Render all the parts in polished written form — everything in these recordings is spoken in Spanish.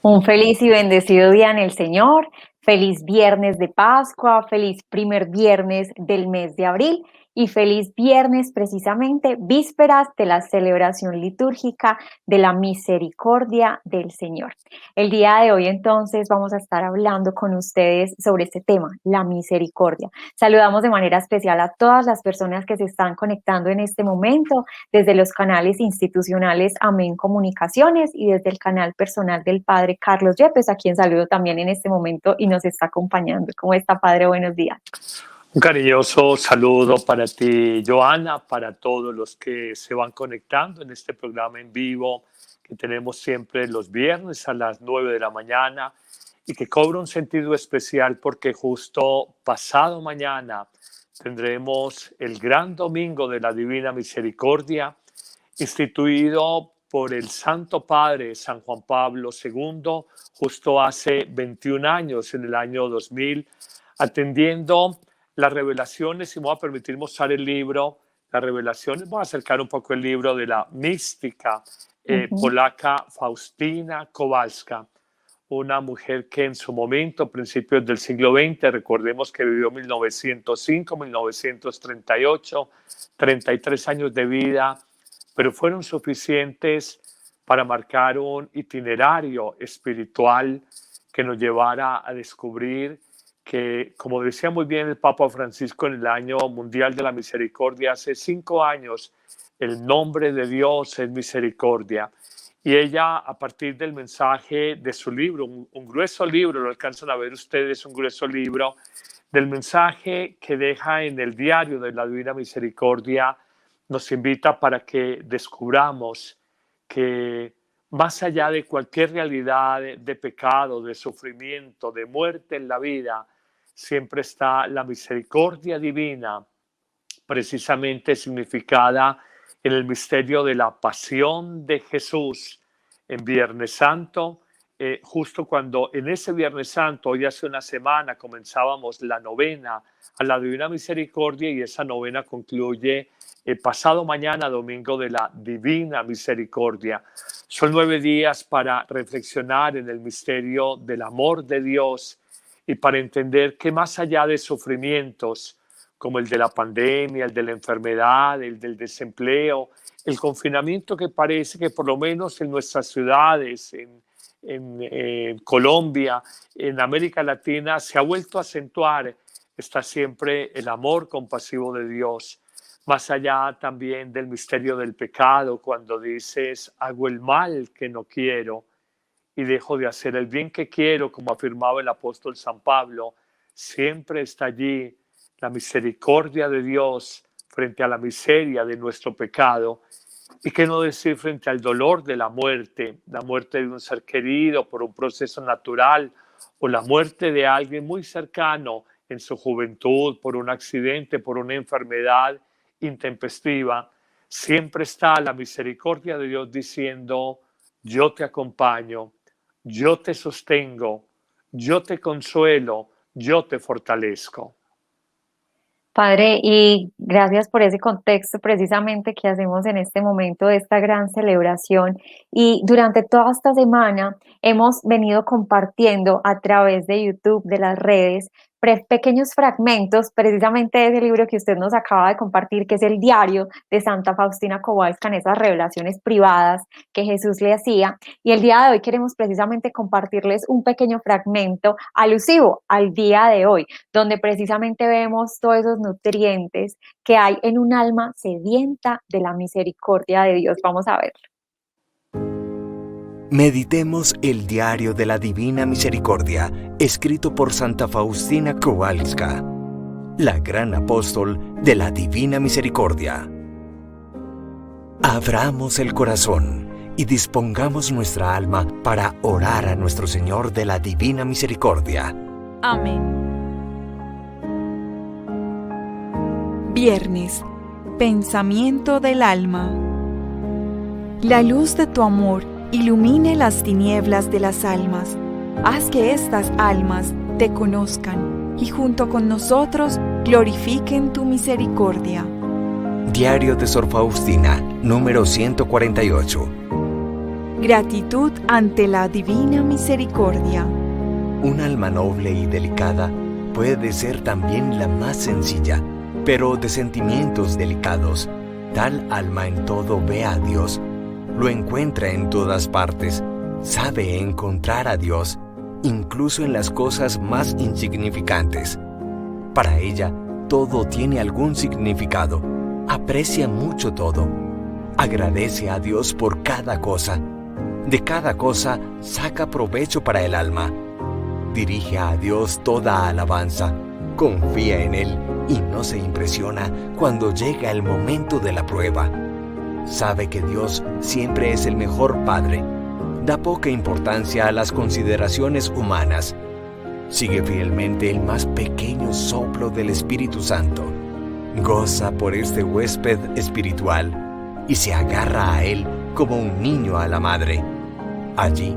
Un feliz y bendecido día en el Señor, feliz viernes de Pascua, feliz primer viernes del mes de abril y feliz viernes precisamente vísperas de la celebración litúrgica de la misericordia del Señor. El día de hoy entonces vamos a estar hablando con ustedes sobre este tema, la misericordia. Saludamos de manera especial a todas las personas que se están conectando en este momento desde los canales institucionales Amén Comunicaciones y desde el canal personal del Padre Carlos Yepes, a quien saludo también en este momento y nos está acompañando. ¿Cómo está, Padre? Buenos días. Un cariñoso saludo para ti, Joana, para todos los que se van conectando en este programa en vivo que tenemos siempre los viernes a las 9 de la mañana y que cobra un sentido especial porque justo pasado mañana tendremos el gran domingo de la Divina Misericordia, instituido por el Santo Padre San Juan Pablo II, justo hace 21 años, en el año 2000, atendiendo las revelaciones, y me voy a permitir mostrar el libro, las revelaciones, voy a acercar un poco el libro de la mística polaca Faustina Kowalska, una mujer que en su momento, principios del siglo XX, recordemos que vivió 1905, 1938, 33 años de vida, pero fueron suficientes para marcar un itinerario espiritual que nos llevara a descubrir que, como decía muy bien el Papa Francisco en el Año Mundial de la Misericordia, hace 5 años, el nombre de Dios es misericordia. Y ella, a partir del mensaje de su libro, un grueso libro, lo alcanzan a ver ustedes, un grueso libro, del mensaje que deja en el diario de la Divina Misericordia, nos invita para que descubramos que más allá de cualquier realidad de pecado, de sufrimiento, de muerte en la vida, siempre está la misericordia divina, precisamente significada en el misterio de la pasión de Jesús en Viernes Santo, justo cuando en ese Viernes Santo, hoy hace una semana, comenzábamos la novena a la Divina Misericordia y esa novena concluye pasado mañana, domingo de la Divina Misericordia. Son 9 días para reflexionar en el misterio del amor de Dios y para entender que más allá de sufrimientos como el de la pandemia, el de la enfermedad, el del desempleo, el confinamiento que parece que por lo menos en nuestras ciudades, en Colombia, en América Latina, se ha vuelto a acentuar, está siempre el amor compasivo de Dios. Más allá también del misterio del pecado, cuando dices, hago el mal que no quiero y dejo de hacer el bien que quiero, como afirmaba el apóstol San Pablo, siempre está allí la misericordia de Dios frente a la miseria de nuestro pecado. Y qué no decir frente al dolor de la muerte de un ser querido por un proceso natural o la muerte de alguien muy cercano en su juventud por un accidente, por una enfermedad intempestiva. Siempre está la misericordia de Dios diciendo, yo te acompaño, yo te sostengo, yo te consuelo, yo te fortalezco. Padre, y gracias por ese contexto precisamente que hacemos en este momento de esta gran celebración. Y durante toda esta semana hemos venido compartiendo a través de YouTube, de las redes, pequeños fragmentos precisamente de ese libro que usted nos acaba de compartir, que es el diario de Santa Faustina Kowalska, en esas revelaciones privadas que Jesús le hacía. Y el día de hoy queremos precisamente compartirles un pequeño fragmento alusivo al día de hoy, donde precisamente vemos todos esos nutrientes que hay en un alma sedienta de la misericordia de Dios. Vamos a verlo. Meditemos el diario de la Divina Misericordia, escrito por Santa Faustina Kowalska, la gran apóstol de la Divina Misericordia. Abramos el corazón y dispongamos nuestra alma para orar a nuestro Señor de la Divina Misericordia. Amén. Viernes, pensamiento del alma. La luz de tu amor ilumine las tinieblas de las almas. Haz que estas almas te conozcan y junto con nosotros glorifiquen tu misericordia. Diario de Sor Faustina, número 148. Gratitud ante la divina misericordia. Un alma noble y delicada puede ser también la más sencilla, pero de sentimientos delicados. Tal alma en todo ve a Dios, lo encuentra en todas partes, sabe encontrar a Dios, incluso en las cosas más insignificantes. Para ella, todo tiene algún significado, aprecia mucho todo, agradece a Dios por cada cosa, de cada cosa saca provecho para el alma, dirige a Dios toda alabanza, confía en Él y no se impresiona cuando llega el momento de la prueba. Sabe que Dios siempre es el mejor Padre. Da poca importancia a las consideraciones humanas. Sigue fielmente el más pequeño soplo del Espíritu Santo. Goza por este huésped espiritual y se agarra a él como un niño a la madre. Allí,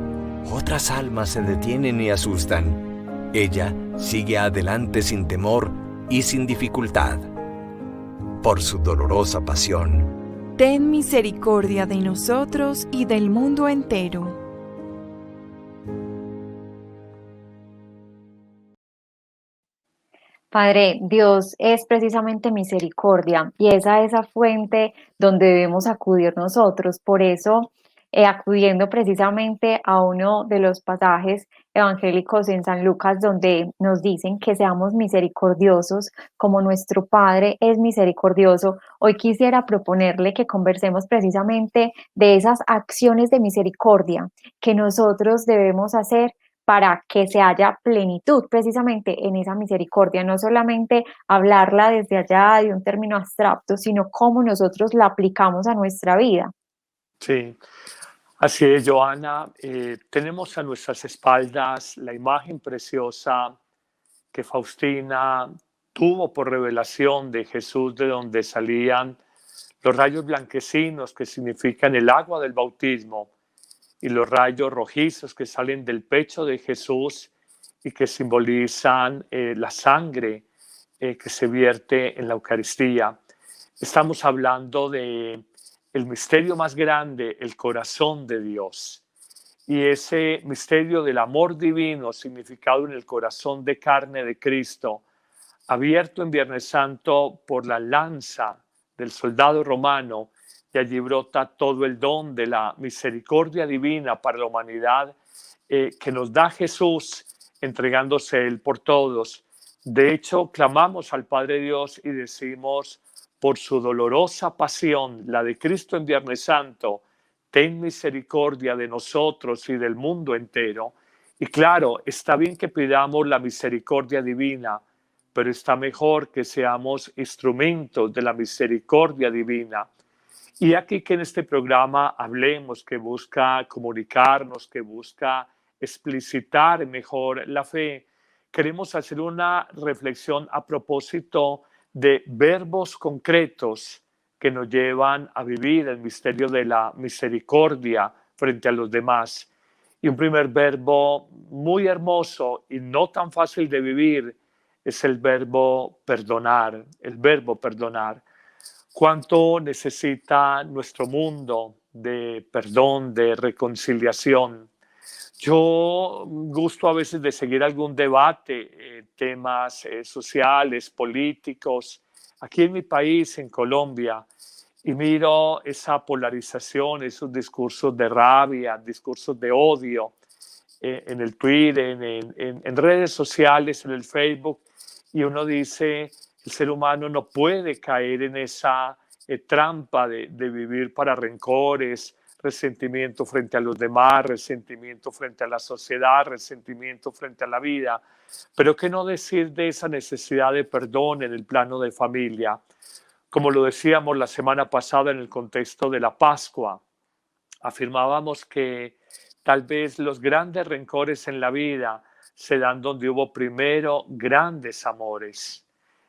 otras almas se detienen y asustan. Ella sigue adelante sin temor y sin dificultad. Por su dolorosa pasión, Ten misericordia de nosotros y del mundo entero. Padre, Dios es precisamente misericordia y es a esa fuente donde debemos acudir nosotros. Por eso, acudiendo precisamente a uno de los pasajes evangélicos en San Lucas donde nos dicen que seamos misericordiosos como nuestro Padre es misericordioso, hoy quisiera proponerle que conversemos precisamente de esas acciones de misericordia que nosotros debemos hacer para que se haya plenitud precisamente en esa misericordia, no solamente hablarla desde allá de un término abstracto, sino cómo nosotros la aplicamos a nuestra vida. Sí, así es, Joana. Tenemos a nuestras espaldas la imagen preciosa que Faustina tuvo por revelación de Jesús, de donde salían los rayos blanquecinos que significan el agua del bautismo y los rayos rojizos que salen del pecho de Jesús y que simbolizan la sangre que se vierte en la Eucaristía. Estamos hablando de el misterio más grande, el corazón de Dios. Y ese misterio del amor divino significado en el corazón de carne de Cristo, abierto en Viernes Santo por la lanza del soldado romano, y allí brota todo el don de la misericordia divina para la humanidad que nos da Jesús entregándose Él por todos. De hecho, clamamos al Padre Dios y decimos, por su dolorosa pasión, la de Cristo en Viernes Santo, ten misericordia de nosotros y del mundo entero. Y claro, está bien que pidamos la misericordia divina, pero está mejor que seamos instrumentos de la misericordia divina. Y aquí que en este programa hablemos, que busca comunicarnos, que busca explicitar mejor la fe, queremos hacer una reflexión a propósito de verbos concretos que nos llevan a vivir el misterio de la misericordia frente a los demás. Y un primer verbo muy hermoso y no tan fácil de vivir es el verbo perdonar, el verbo perdonar. ¿Cuánto necesita nuestro mundo de perdón, de reconciliación? Yo gusto a veces de seguir algún debate, temas sociales, políticos, aquí en mi país, en Colombia, y miro esa polarización, esos discursos de rabia, discursos de odio en el Twitter, en redes sociales, en el Facebook, y uno dice, el ser humano no puede caer en esa trampa de vivir para rencores, resentimiento frente a los demás, resentimiento frente a la sociedad, resentimiento frente a la vida. Pero qué no decir de esa necesidad de perdón en el plano de familia. Como lo decíamos la semana pasada en el contexto de la Pascua, afirmábamos que tal vez los grandes rencores en la vida se dan donde hubo primero grandes amores.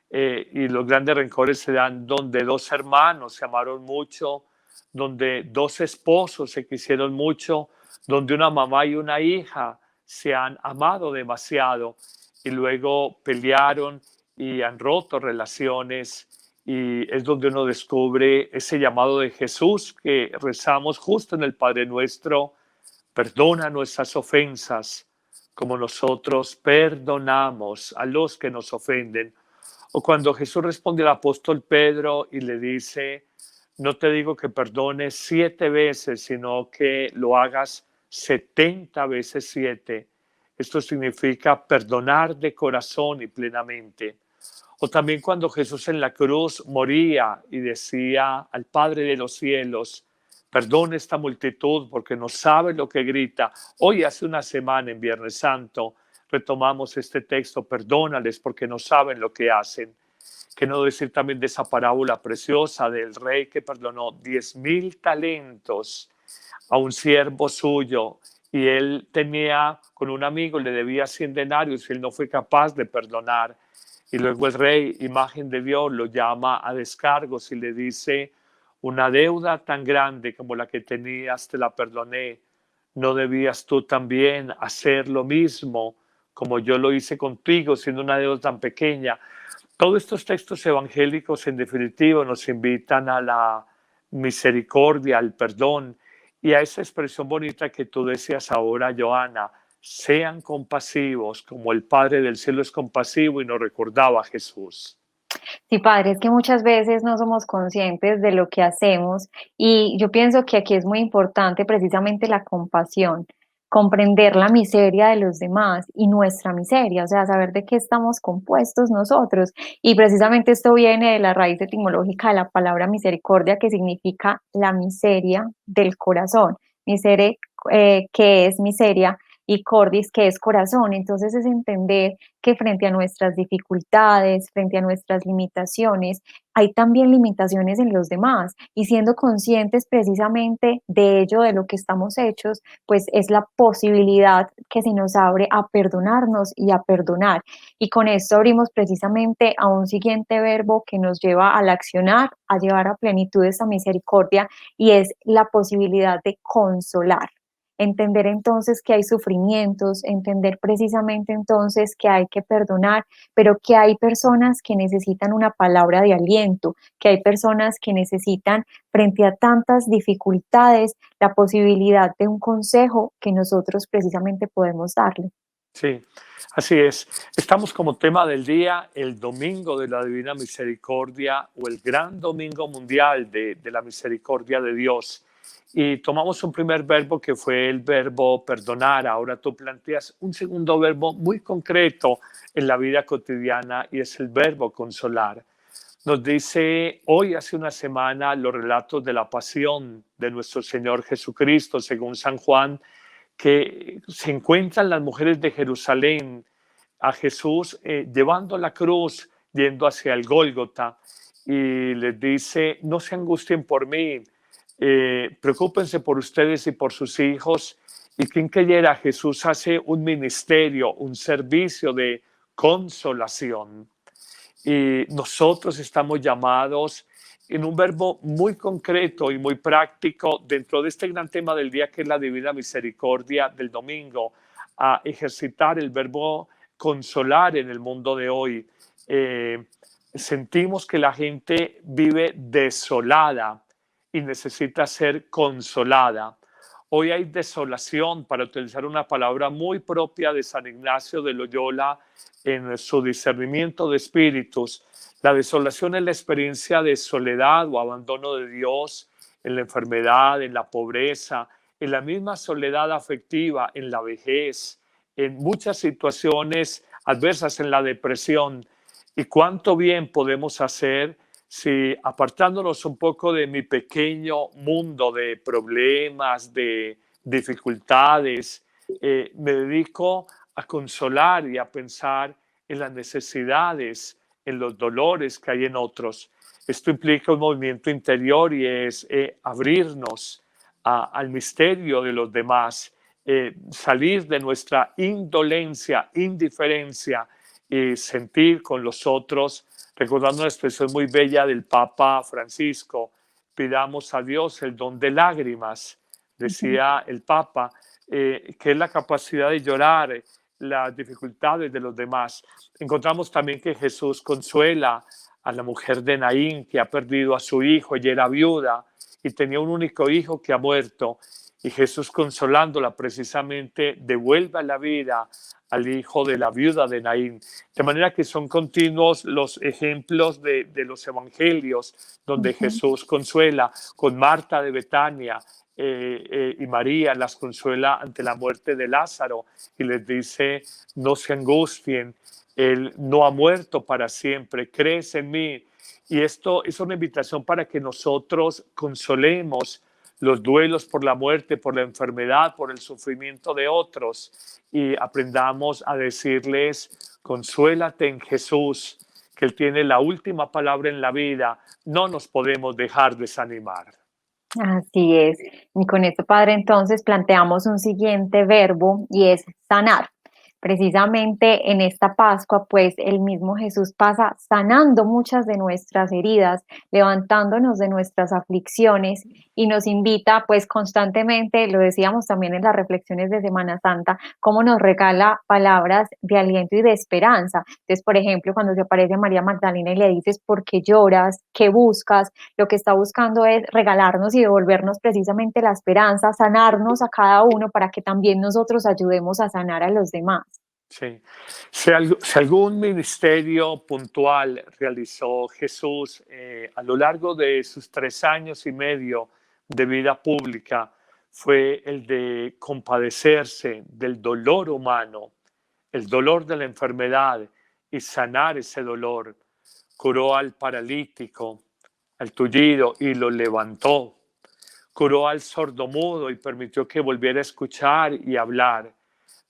Y los grandes rencores se dan donde dos hermanos se amaron mucho, donde dos esposos se quisieron mucho, donde una mamá y una hija se han amado demasiado y luego pelearon y han roto relaciones, y es donde uno descubre ese llamado de Jesús que rezamos justo en el Padre Nuestro, Perdona nuestras ofensas, como nosotros perdonamos a los que nos ofenden. O cuando Jesús responde al apóstol Pedro y le dice, no te digo que perdones 7 veces, sino que lo hagas 70 veces 7. Esto significa perdonar de corazón y plenamente. O también cuando Jesús en la cruz moría y decía al Padre de los cielos, perdona esta multitud porque no sabe lo que grita. Hoy hace una semana, en Viernes Santo, retomamos este texto, perdónales porque no saben lo que hacen. Que no decir también de esa parábola preciosa del rey que perdonó 10.000 talentos a un siervo suyo y él tenía con un amigo, le debía 100 denarios y él no fue capaz de perdonar. Y luego el rey, imagen de Dios, lo llama a descargos y le dice, una deuda tan grande como la que tenías te la perdoné. ¿No debías tú también hacer lo mismo como yo lo hice contigo, siendo una deuda tan pequeña? Todos estos textos evangélicos, en definitiva, nos invitan a la misericordia, al perdón y a esa expresión bonita que tú decías ahora, Joana, sean compasivos como el Padre del cielo es compasivo y nos recordaba Jesús. Sí, padre, es que muchas veces no somos conscientes de lo que hacemos y yo pienso que aquí es muy importante precisamente la compasión, comprender la miseria de los demás y nuestra miseria, o sea, saber de qué estamos compuestos nosotros. Y precisamente esto viene de la raíz etimológica de la palabra misericordia, que significa la miseria del corazón. Misere, que es miseria, y cordis, que es corazón. Entonces es entender que frente a nuestras dificultades, frente a nuestras limitaciones, hay también limitaciones en los demás y siendo conscientes precisamente de ello, de lo que estamos hechos, pues es la posibilidad que se nos abre a perdonarnos y a perdonar. Y con esto abrimos precisamente a un siguiente verbo que nos lleva al accionar, a llevar a plenitud esa misericordia y es la posibilidad de consolar. Entender entonces que hay sufrimientos, entender precisamente entonces que hay que perdonar, pero que hay personas que necesitan una palabra de aliento, que hay personas que necesitan, frente a tantas dificultades, la posibilidad de un consejo que nosotros precisamente podemos darle. Sí, así es. Estamos como tema del día el Domingo de la Divina Misericordia o el Gran Domingo Mundial de la Misericordia de Dios. Y tomamos un primer verbo que fue el verbo perdonar. Ahora tú planteas un segundo verbo muy concreto en la vida cotidiana y es el verbo consolar. Nos dice hoy, hace una semana, los relatos de la pasión de nuestro Señor Jesucristo, según San Juan, que se encuentran las mujeres de Jerusalén a Jesús llevando la cruz, yendo hacia el Gólgota, y les dice, no se angustien por mí, preocúpense por ustedes y por sus hijos. Y quien creyera, Jesús hace un ministerio, un servicio de consolación. Y nosotros estamos llamados en un verbo muy concreto y muy práctico dentro de este gran tema del día que es la divina misericordia del domingo, a ejercitar el verbo consolar en el mundo de hoy. Sentimos que la gente vive desolada y necesita ser consolada. Hoy hay desolación, para utilizar una palabra muy propia de San Ignacio de Loyola en su discernimiento de espíritus. La desolación es la experiencia de soledad o abandono de Dios en la enfermedad, en la pobreza, en la misma soledad afectiva, en la vejez, en muchas situaciones adversas, en la depresión. Y cuánto bien podemos hacer si, apartándonos un poco de mi pequeño mundo de problemas, de dificultades, me dedico a consolar y a pensar en las necesidades, en los dolores que hay en otros. Esto implica un movimiento interior y es abrirnos al misterio de los demás, salir de nuestra indolencia, indiferencia y sentir con los otros. Recordando una expresión muy bella del Papa Francisco, pidamos a Dios el don de lágrimas, decía el Papa, que es la capacidad de llorar las dificultades de los demás. Encontramos también que Jesús consuela a la mujer de Naín, que ha perdido a su hijo y era viuda y tenía un único hijo que ha muerto. y Jesús consolándola precisamente devuelve a la vida al hijo de la viuda de Naín. De manera que son continuos los ejemplos de los evangelios donde Ujú. Jesús consuela con Marta de Betania, y María las consuela ante la muerte de Lázaro y les dice, no se angustien, él no ha muerto para siempre, crees en mí. Y esto es una invitación para que nosotros consolemos los duelos por la muerte, por la enfermedad, por el sufrimiento de otros y aprendamos a decirles, consuélate en Jesús, que Él tiene la última palabra en la vida, no nos podemos dejar desanimar. Así es. Y con esto, Padre, entonces planteamos un siguiente verbo y es sanar. Precisamente en esta Pascua, pues el mismo Jesús pasa sanando muchas de nuestras heridas, levantándonos de nuestras aflicciones y nos invita pues constantemente, lo decíamos también en las reflexiones de Semana Santa, cómo nos regala palabras de aliento y de esperanza. Entonces, por ejemplo, cuando se aparece María Magdalena y le dices, ¿por qué lloras? ¿Qué buscas? Lo que está buscando es regalarnos y devolvernos precisamente la esperanza, sanarnos a cada uno para que también nosotros ayudemos a sanar a los demás. Sí. Si algún ministerio puntual realizó Jesús a lo largo de sus 3 años y medio de vida pública, fue el de compadecerse del dolor humano, el dolor de la enfermedad y sanar ese dolor. Curó al paralítico, al tullido y lo levantó. Curó al sordomudo y permitió que volviera a escuchar y hablar.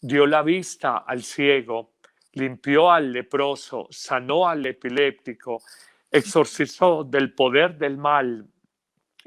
Dio la vista al ciego, limpió al leproso, sanó al epiléptico, exorcizó del poder del mal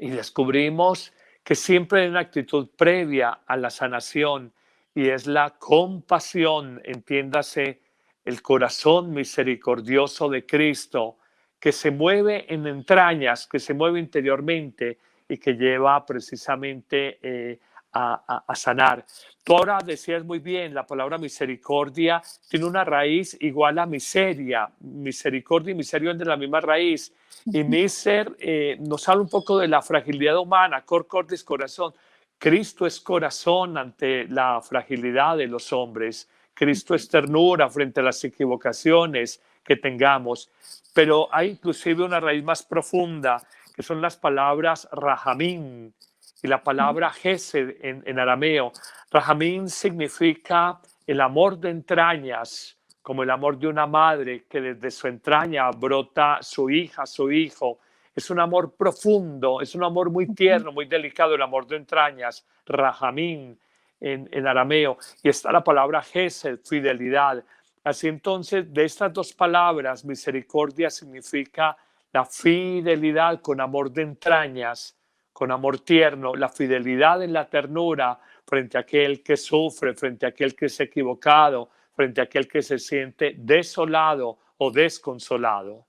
y descubrimos que siempre hay una actitud previa a la sanación y es la compasión, entiéndase, el corazón misericordioso de Cristo que se mueve en entrañas, que se mueve interiormente y que lleva precisamente a sanar. Tú ahora decías muy bien, la palabra misericordia tiene una raíz igual a miseria. Misericordia y miseria son de la misma raíz. Y miser nos habla un poco de la fragilidad humana, cor cordis corazón. Cristo es corazón ante la fragilidad de los hombres. Cristo es ternura frente a las equivocaciones que tengamos. Pero hay inclusive una raíz más profunda, que son las palabras rahamín y la palabra gesed en arameo. Rahamín significa el amor de entrañas, como el amor de una madre que desde su entraña brota su hija, su hijo. Es un amor profundo, es un amor muy tierno, muy delicado, el amor de entrañas, rahamín en arameo. Y está la palabra gesed, fidelidad. Así entonces, de estas dos palabras, misericordia significa la fidelidad con amor de entrañas, con amor tierno, la fidelidad en la ternura frente a aquel que sufre, frente a aquel que es equivocado, frente a aquel que se siente desolado o desconsolado.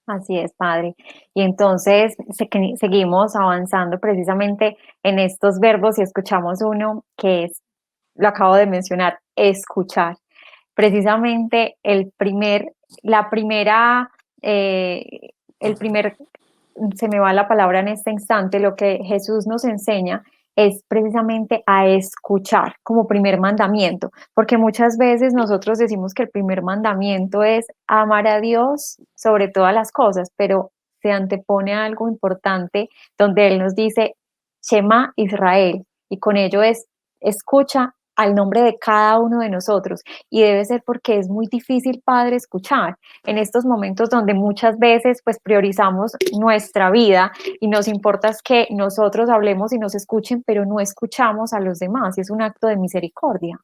Así es, Padre. Y entonces seguimos avanzando precisamente en estos verbos y escuchamos uno que es, lo acabo de mencionar, escuchar. Precisamente la primera, el primer, se me va la palabra en este instante, lo que Jesús nos enseña es precisamente a escuchar como primer mandamiento, porque muchas veces nosotros decimos que el primer mandamiento es amar a Dios sobre todas las cosas, pero se antepone a algo importante donde Él nos dice, Shema Israel, y con ello es escucha al nombre de cada uno de nosotros. Y debe ser porque es muy difícil, Padre, escuchar en estos momentos donde muchas veces pues priorizamos nuestra vida y nos importa es que nosotros hablemos y nos escuchen, pero no escuchamos a los demás. Y es un acto de misericordia.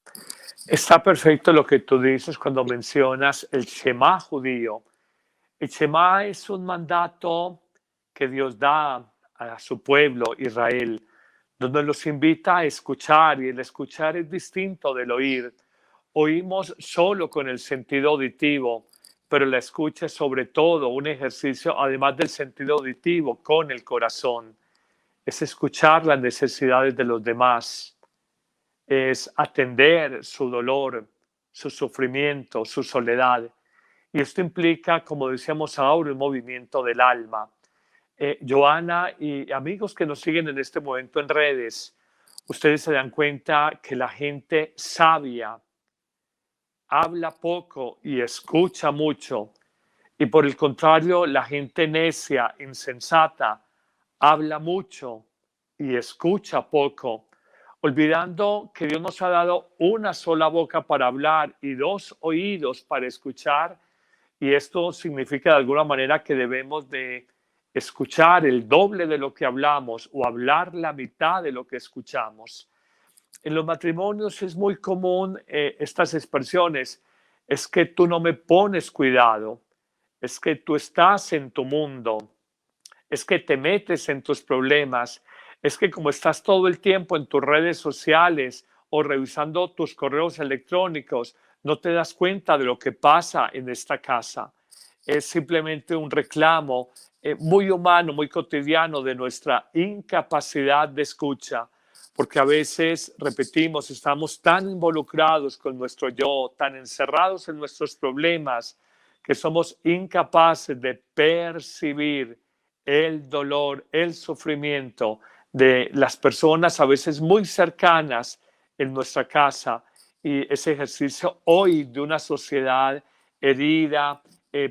Está perfecto lo que tú dices cuando mencionas el Shema judío. El Shema es un mandato que Dios da a su pueblo, Israel, donde los invita a escuchar, y el escuchar es distinto del oír. Oímos solo con el sentido auditivo, pero la escucha es sobre todo un ejercicio, además del sentido auditivo, con el corazón. Es escuchar las necesidades de los demás, es atender su dolor, su sufrimiento, su soledad. Y esto implica, como decíamos ahora, un movimiento del alma. Joana y amigos que nos siguen en este momento en redes, Ustedes se dan cuenta que la gente sabia habla poco y escucha mucho. Y por el contrario, la gente necia, insensata, habla mucho y escucha poco, olvidando que Dios nos ha dado una sola boca para hablar y dos oídos para escuchar. Y esto significa de alguna manera que debemos de escuchar el doble de lo que hablamos o hablar la mitad de lo que escuchamos. En los matrimonios es muy común estas expresiones: es que tú no me pones cuidado, es que tú estás en tu mundo, es que te metes en tus problemas, es que como estás todo el tiempo en tus redes sociales o revisando tus correos electrónicos, no te das cuenta de lo que pasa en esta casa. Es simplemente un reclamo muy humano, muy cotidiano de nuestra incapacidad de escucha, porque a veces, repetimos, estamos tan involucrados con nuestro yo, tan encerrados en nuestros problemas, que somos incapaces de percibir el dolor, el sufrimiento de las personas a veces muy cercanas en nuestra casa, y ese ejercicio hoy de una sociedad herida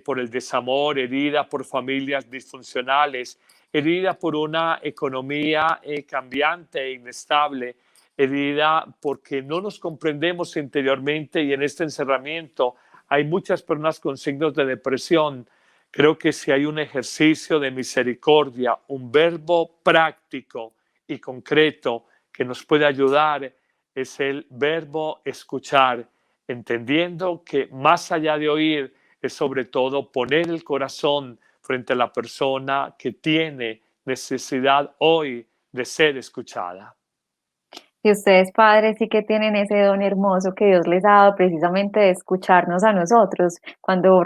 por el desamor, herida por familias disfuncionales, herida por una economía cambiante e inestable, herida porque no nos comprendemos interiormente, y en este encerramiento hay muchas personas con signos de depresión. Creo que si hay un ejercicio de misericordia, un verbo práctico y concreto que nos puede ayudar, es el verbo escuchar, entendiendo que más allá de oír es sobre todo poner el corazón frente a la persona que tiene necesidad hoy de ser escuchada. Y ustedes, padres, sí que tienen ese don hermoso que Dios les ha dado precisamente de escucharnos a nosotros cuando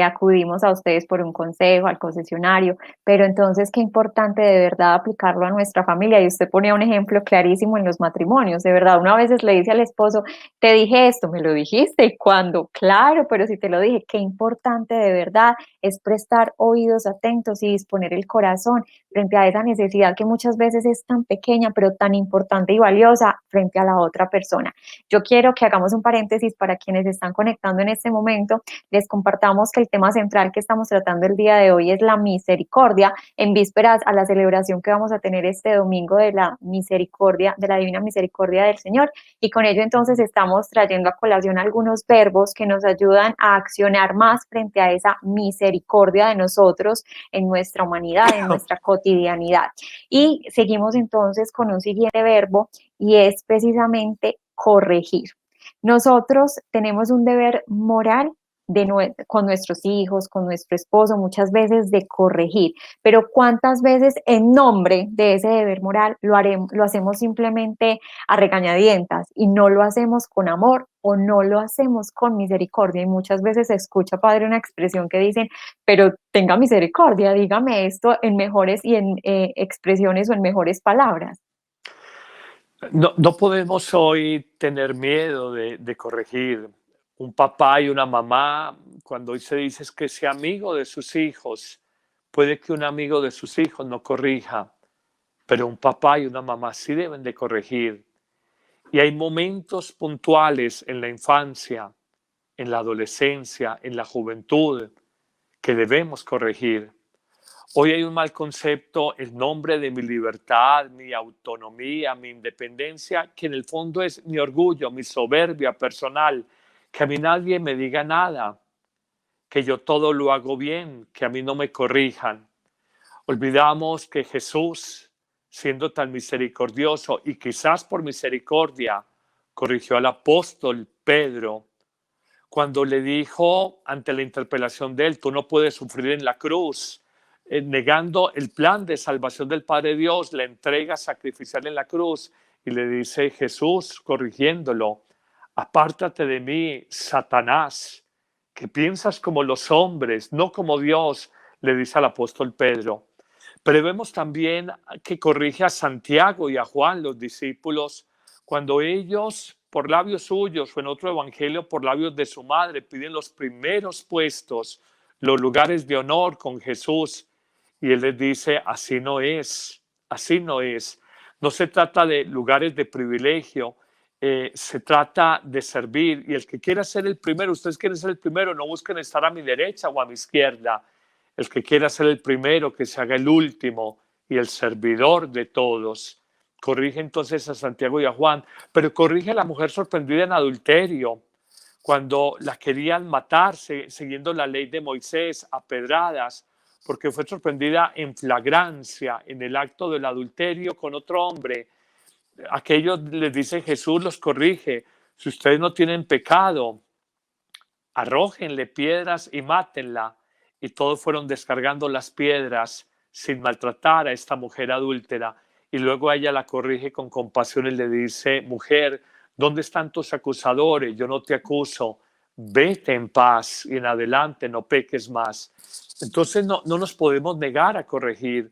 acudimos a ustedes por un consejo, al concesionario. Pero entonces, qué importante de verdad aplicarlo a nuestra familia. Y usted ponía un ejemplo clarísimo en los matrimonios. De verdad, uno a veces le dice al esposo: te dije esto, ¿me lo dijiste? ¿Y cuándo? Claro, pero si te lo dije. Qué importante de verdad es prestar oídos atentos y disponer el corazón frente a esa necesidad que muchas veces es tan pequeña, pero tan importante y valiosa frente a la otra persona. Yo quiero que hagamos un paréntesis para quienes están conectando en este momento, les compartamos que el tema central que estamos tratando el día de hoy es la misericordia, en vísperas a la celebración que vamos a tener este domingo de la misericordia, de la divina misericordia del Señor, y con ello entonces estamos trayendo a colación algunos verbos que nos ayudan a accionar más frente a esa misericordia de nosotros en nuestra humanidad, en nuestra cotidianidad. Y seguimos entonces con un siguiente verbo, y es precisamente corregir. Nosotros tenemos un deber moral con nuestros hijos, con nuestro esposo, muchas veces de corregir, pero ¿cuántas veces en nombre de ese deber moral lo hacemos simplemente a regañadientas y no lo hacemos con amor o no lo hacemos con misericordia? Y muchas veces se escucha, padre, una expresión que dicen: pero tenga misericordia, dígame esto en mejores y en expresiones o en mejores palabras. No podemos hoy tener miedo de corregir. Un papá y una mamá, cuando hoy se dice es que sea amigo de sus hijos, puede que un amigo de sus hijos no corrija, pero un papá y una mamá sí deben de corregir. Y hay momentos puntuales en la infancia, en la adolescencia, en la juventud, que debemos corregir. Hoy hay un mal concepto en nombre de mi libertad, mi autonomía, mi independencia, que en el fondo es mi orgullo, mi soberbia personal, que a mí nadie me diga nada, que yo todo lo hago bien, que a mí no me corrijan. Olvidamos que Jesús, siendo tan misericordioso y quizás por misericordia, corrigió al apóstol Pedro cuando le dijo ante la interpelación de él: tú no puedes sufrir en la cruz, negando el plan de salvación del Padre Dios, la entrega sacrificial en la cruz, y le dice Jesús, corrigiéndolo: apártate de mí, Satanás, que piensas como los hombres, no como Dios, le dice al apóstol Pedro. Pero vemos también que corrige a Santiago y a Juan, los discípulos, cuando ellos, por labios suyos, o en otro evangelio, por labios de su madre, piden los primeros puestos, los lugares de honor con Jesús. Y él les dice: así no es, así no es. No se trata de lugares de privilegio, se trata de servir. Y el que quiera ser el primero, ustedes quieren ser el primero, no busquen estar a mi derecha o a mi izquierda. El que quiera ser el primero, que se haga el último y el servidor de todos. Corrige entonces a Santiago y a Juan, pero corrige a la mujer sorprendida en adulterio, cuando la querían matar siguiendo la ley de Moisés a pedradas, porque fue sorprendida en flagrancia en el acto del adulterio con otro hombre. Aquellos les dice Jesús, los corrige: si ustedes no tienen pecado, arrójenle piedras y mátenla. Y todos fueron descargando las piedras sin maltratar a esta mujer adúltera. Y luego ella la corrige con compasión y le dice: mujer, ¿dónde están tus acusadores? Yo no te acuso. Vete en paz y en adelante no peques más. Entonces no nos podemos negar a corregir.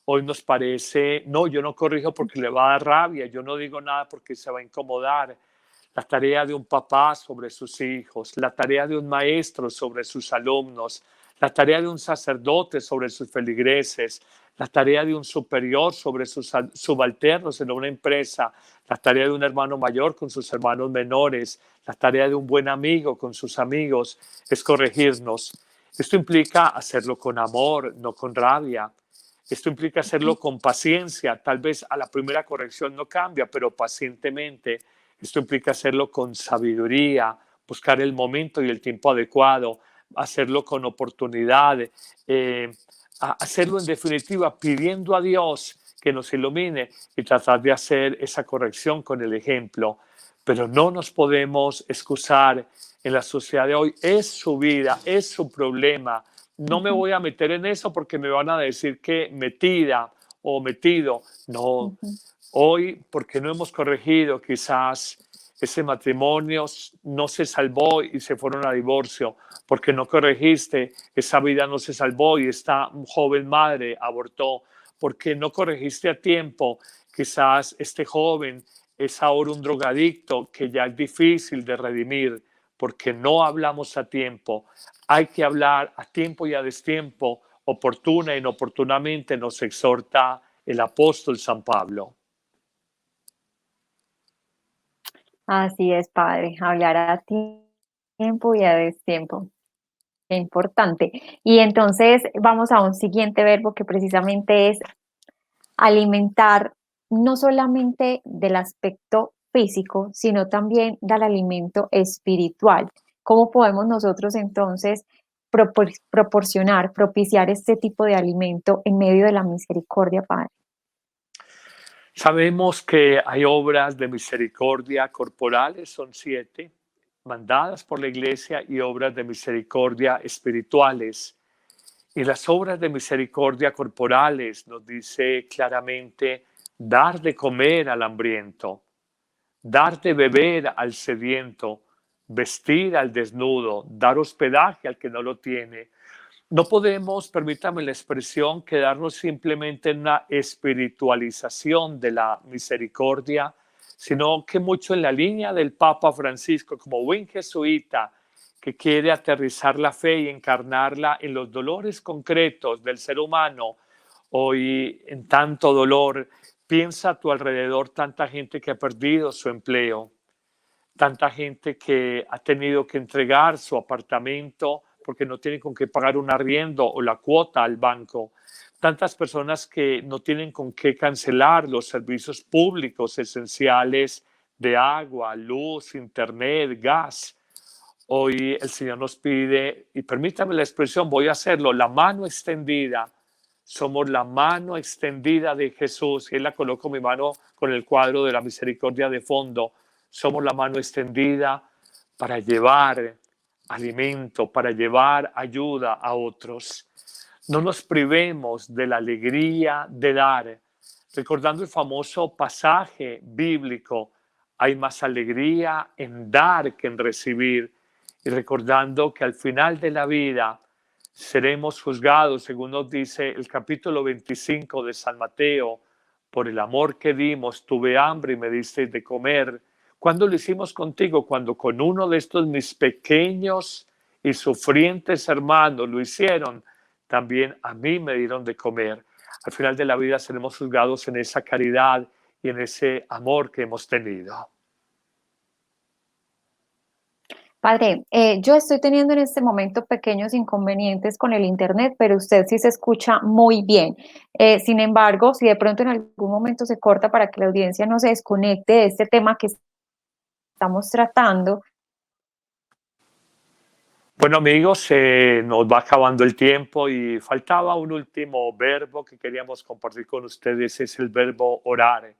Hoy nos parece, no, yo no corrijo porque le va a dar rabia, yo no digo nada porque se va a incomodar. La tarea de un papá sobre sus hijos, la tarea de un maestro sobre sus alumnos, la tarea de un sacerdote sobre sus feligreses, la tarea de un superior sobre sus subalternos en una empresa, la tarea de un hermano mayor con sus hermanos menores, la tarea de un buen amigo con sus amigos, es corregirnos. Esto implica hacerlo con amor, no con rabia. Esto implica hacerlo con paciencia. Tal vez a la primera corrección no cambia, pero pacientemente. Esto implica hacerlo con sabiduría, buscar el momento y el tiempo adecuado, hacerlo con oportunidad, hacerlo en definitiva pidiendo a Dios que nos ilumine y tratar de hacer esa corrección con el ejemplo. Pero no nos podemos excusar en la sociedad de hoy. Es su vida, es su problema. No me voy a meter en eso porque me van a decir que metida o metido. No, hoy, porque no hemos corregido, quizás ese matrimonio no se salvó y se fueron a divorcio. Porque no corregiste, esa vida no se salvó y esta joven madre abortó. Porque no corregiste a tiempo, quizás este joven es ahora un drogadicto que ya es difícil de redimir. Porque no hablamos a tiempo. Hay que hablar a tiempo y a destiempo, oportuna e inoportunamente, nos exhorta el apóstol San Pablo. Así es, Padre, hablar a tiempo y a destiempo. Qué importante. Y entonces vamos a un siguiente verbo que precisamente es alimentar, no solamente del aspecto físico, sino también del alimento espiritual. ¿Cómo podemos nosotros entonces proporcionar, propiciar este tipo de alimento en medio de la misericordia, Padre? Sabemos que hay obras de misericordia corporales, son 7, mandadas por la Iglesia, y obras de misericordia espirituales. Y las obras de misericordia corporales nos dice claramente dar de comer al hambriento, dar de beber al sediento, vestir al desnudo, dar hospedaje al que no lo tiene. No podemos, permítame la expresión, quedarnos simplemente en una espiritualización de la misericordia, sino que mucho en la línea del Papa Francisco, como buen jesuita que quiere aterrizar la fe y encarnarla en los dolores concretos del ser humano. Hoy, en tanto dolor, piensa a tu alrededor tanta gente que ha perdido su empleo, tanta gente que ha tenido que entregar su apartamento porque no tienen con qué pagar un arriendo o la cuota al banco, tantas personas que no tienen con qué cancelar los servicios públicos esenciales de agua, luz, internet, gas. Hoy el Señor nos pide, y permítame la expresión, voy a hacerlo, la mano extendida. Somos la mano extendida de Jesús. Y Él la coloco mi mano con el cuadro de la misericordia de fondo. Somos la mano extendida para llevar alimento, para llevar ayuda a otros. No nos privemos de la alegría de dar. Recordando el famoso pasaje bíblico, hay más alegría en dar que en recibir. Y recordando que al final de la vida seremos juzgados, según nos dice el capítulo 25 de San Mateo, por el amor que dimos, tuve hambre y me diste de comer. ¿Cuándo lo hicimos contigo? Cuando con uno de estos mis pequeños y sufrientes hermanos lo hicieron, también a mí me dieron de comer. Al final de la vida seremos juzgados en esa caridad y en ese amor que hemos tenido. Padre, yo estoy teniendo en este momento pequeños inconvenientes con el internet, pero usted sí se escucha muy bien. Sin embargo, si de pronto en algún momento se corta para que la audiencia no se desconecte de este tema que estamos tratando. Bueno amigos, nos va acabando el tiempo y faltaba un último verbo que queríamos compartir con ustedes, es el verbo orar.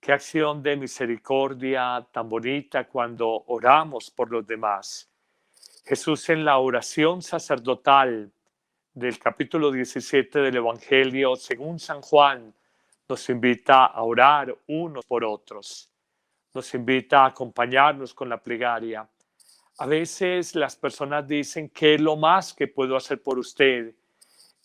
Qué acción de misericordia tan bonita cuando oramos por los demás. Jesús en la oración sacerdotal del capítulo 17 del Evangelio, según San Juan, nos invita a orar unos por otros. Nos invita a acompañarnos con la plegaria. A veces las personas dicen, ¿qué es lo más que puedo hacer por usted?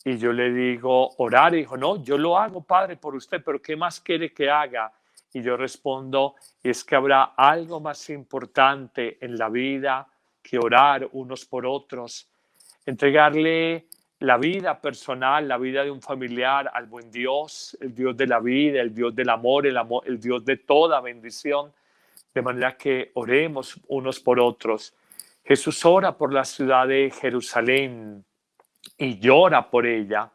Y yo le digo, orar. Y dijo, no, yo lo hago, Padre, por usted, pero ¿qué más quiere que haga? Y yo respondo, es que habrá algo más importante en la vida que orar unos por otros. Entregarle la vida personal, la vida de un familiar al buen Dios, el Dios de la vida, el Dios del amor, el Dios de toda bendición, de manera que oremos unos por otros. Jesús ora por la ciudad de Jerusalén y llora por ella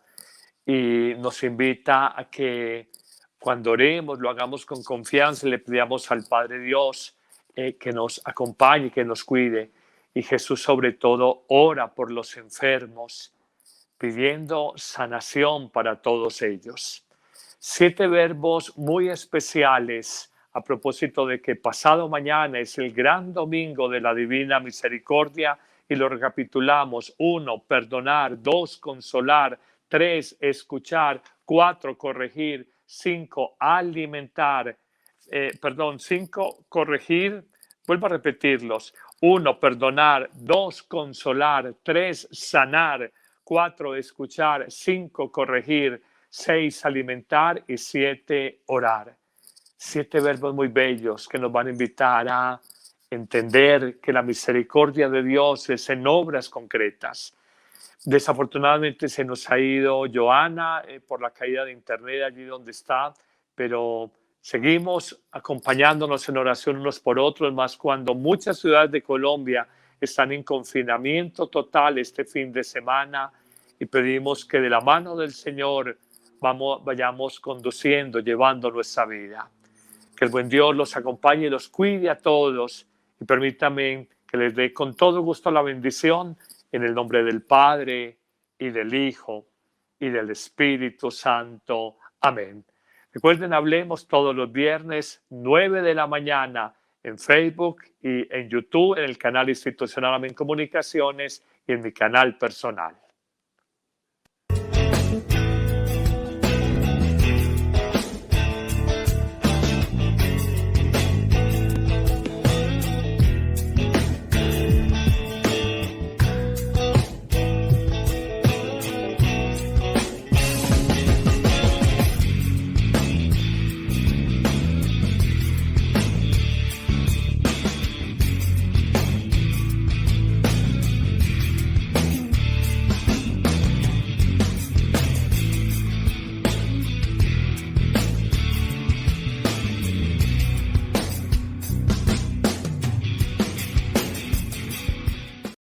y nos invita a que cuando oremos lo hagamos con confianza y le pidamos al Padre Dios que nos acompañe, que nos cuide. Y Jesús sobre todo ora por los enfermos, pidiendo sanación para todos ellos. 7 verbos muy especiales a propósito de que pasado mañana es el gran domingo de la Divina Misericordia y lo recapitulamos. 1, perdonar. 2, consolar. 3, escuchar. 4, corregir. 5, alimentar. 5, corregir. Vuelvo a repetirlos. 1, perdonar. 2, consolar. 3, sanar. 4, escuchar. 5, corregir. 6, alimentar. Y 7, orar. 7 verbos muy bellos que nos van a invitar a entender que la misericordia de Dios es en obras concretas. Desafortunadamente se nos ha ido Joana por la caída de internet allí donde está, pero seguimos acompañándonos en oración unos por otros, más cuando muchas ciudades de Colombia están en confinamiento total este fin de semana y pedimos que de la mano del Señor vayamos conduciendo, llevando nuestra vida. Que el buen Dios los acompañe y los cuide a todos y permítanme que les dé con todo gusto la bendición en el nombre del Padre y del Hijo y del Espíritu Santo. Amén. Recuerden, hablemos todos los viernes 9 de la mañana en Facebook y en YouTube, en el canal institucional Amén Comunicaciones y en mi canal personal.